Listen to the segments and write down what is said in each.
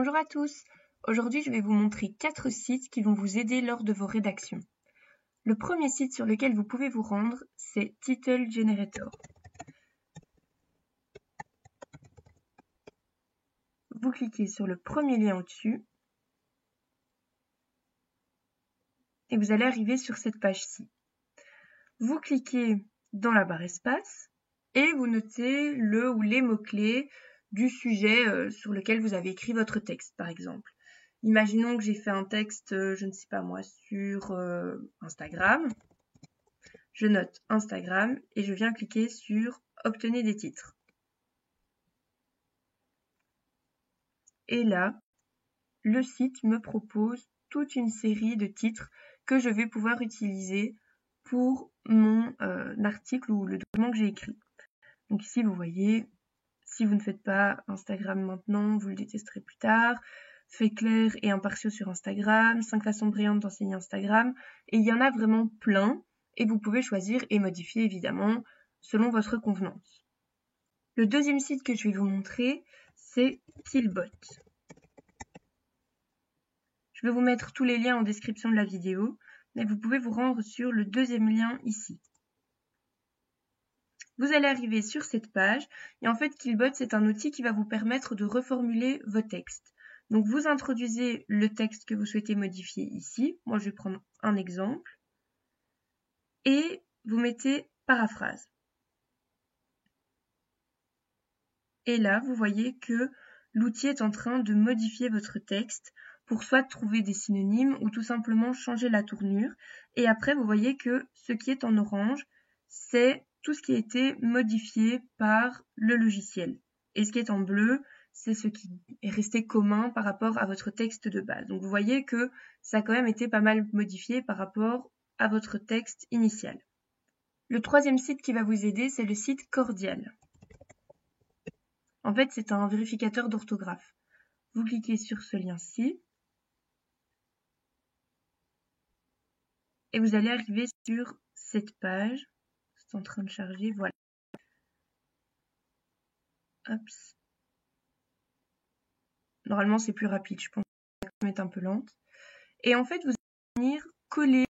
Bonjour à tous. Aujourd'hui, je vais vous montrer 4 sites qui vont vous aider lors de vos rédactions. Le premier site sur lequel vous pouvez vous rendre, c'est Title Generator. Vous cliquez sur le premier lien au-dessus et vous allez arriver sur cette page-ci. Vous cliquez dans la barre espace et vous notez le ou les mots-clés du sujet sur lequel vous avez écrit votre texte, par exemple. Imaginons que j'ai fait un texte, je ne sais pas moi, sur Instagram. Je note Instagram et je viens cliquer sur « Obtenez des titres ». Et là, le site me propose toute une série de titres que je vais pouvoir utiliser pour mon article ou le document que j'ai écrit. Donc ici, vous voyez, si vous ne faites pas Instagram maintenant, vous le détesterez plus tard. Faits clairs et impartiaux sur Instagram, 5 façons brillantes d'enseigner Instagram. Et il y en a vraiment plein. Et vous pouvez choisir et modifier évidemment selon votre convenance. Le deuxième site que je vais vous montrer, c'est Killbot. Je vais vous mettre tous les liens en description de la vidéo, mais vous pouvez vous rendre sur le deuxième lien ici. Vous allez arriver sur cette page et en fait Killbot c'est un outil qui va vous permettre de reformuler vos textes. Donc vous introduisez le texte que vous souhaitez modifier ici, moi je vais prendre un exemple, et vous mettez paraphrase. Et là vous voyez que l'outil est en train de modifier votre texte pour soit trouver des synonymes ou tout simplement changer la tournure. Et après vous voyez que ce qui est en orange c'est tout ce qui a été modifié par le logiciel. Et ce qui est en bleu, c'est ce qui est resté commun par rapport à votre texte de base. Donc vous voyez que ça a quand même été pas mal modifié par rapport à votre texte initial. Le troisième site qui va vous aider, c'est le site Cordial. En fait, c'est un vérificateur d'orthographe. Vous cliquez sur ce lien-ci et vous allez arriver sur cette page. C'est en train de charger, voilà. Hop. Normalement, c'est plus rapide, je pense que ça va être un peu lente. Et en fait, vous allez venir coller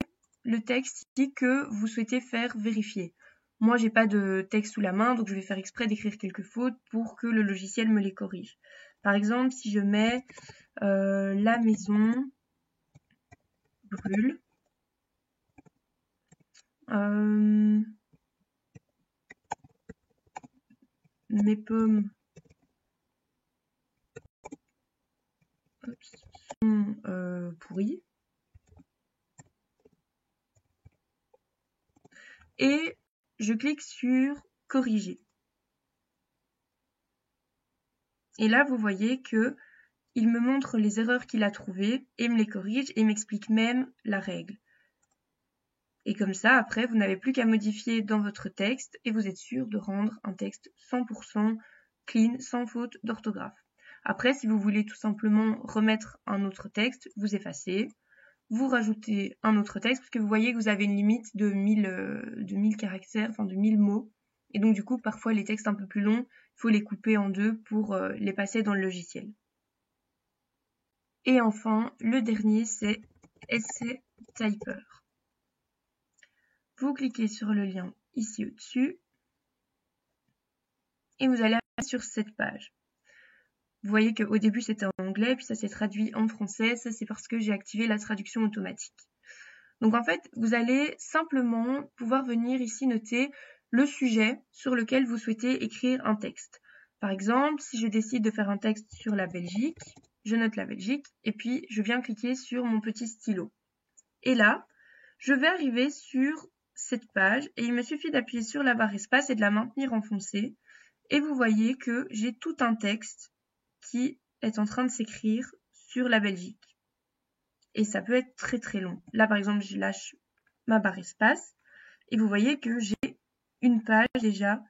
le texte ici que vous souhaitez faire vérifier. Moi, j'ai pas de texte sous la main, donc je vais faire exprès d'écrire quelques fautes pour que le logiciel me les corrige. Par exemple, si je mets la maison brûle, mes pommes sont pourries. Et je clique sur corriger. Et là, vous voyez que il me montre les erreurs qu'il a trouvées et me les corrige et m'explique même la règle. Et comme ça, après, vous n'avez plus qu'à modifier dans votre texte et vous êtes sûr de rendre un texte 100% clean, sans faute d'orthographe. Après, si vous voulez tout simplement remettre un autre texte, vous effacez, vous rajoutez un autre texte, parce que vous voyez que vous avez une limite de 1000 caractères, enfin de 1000 mots. Et donc du coup, parfois les textes un peu plus longs, il faut les couper en deux pour les passer dans le logiciel. Et enfin, le dernier, c'est Essay Typer. Vous cliquez sur le lien ici au-dessus et vous allez aller sur cette page. Vous voyez qu'au début c'était en anglais, puis ça s'est traduit en français. Ça c'est parce que j'ai activé la traduction automatique. Donc en fait, vous allez simplement pouvoir venir ici noter le sujet sur lequel vous souhaitez écrire un texte. Par exemple, si je décide de faire un texte sur la Belgique, je note la Belgique et puis je viens cliquer sur mon petit stylo. Et là, je vais arriver sur cette page et il me suffit d'appuyer sur la barre espace et de la maintenir enfoncée. Et vous voyez que j'ai tout un texte qui est en train de s'écrire sur la Belgique. Et ça peut être très très long. Là par exemple, je lâche ma barre espace et vous voyez que j'ai une page déjà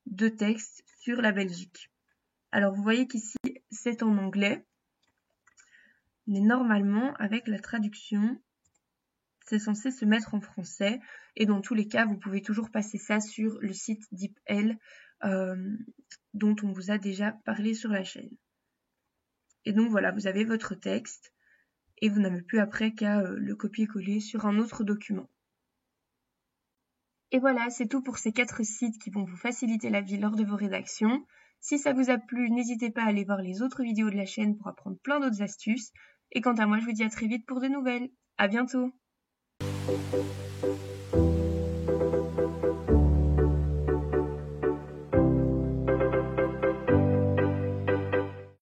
de texte sur la Belgique. Alors vous voyez qu'ici c'est en anglais, mais normalement avec la traduction, c'est censé se mettre en français et dans tous les cas, vous pouvez toujours passer ça sur le site DeepL dont on vous a déjà parlé sur la chaîne. Et donc voilà, vous avez votre texte et vous n'avez plus après qu'à le copier-coller sur un autre document. Et voilà, c'est tout pour ces 4 sites qui vont vous faciliter la vie lors de vos rédactions. Si ça vous a plu, n'hésitez pas à aller voir les autres vidéos de la chaîne pour apprendre plein d'autres astuces. Et quant à moi, je vous dis à très vite pour de nouvelles. À bientôt!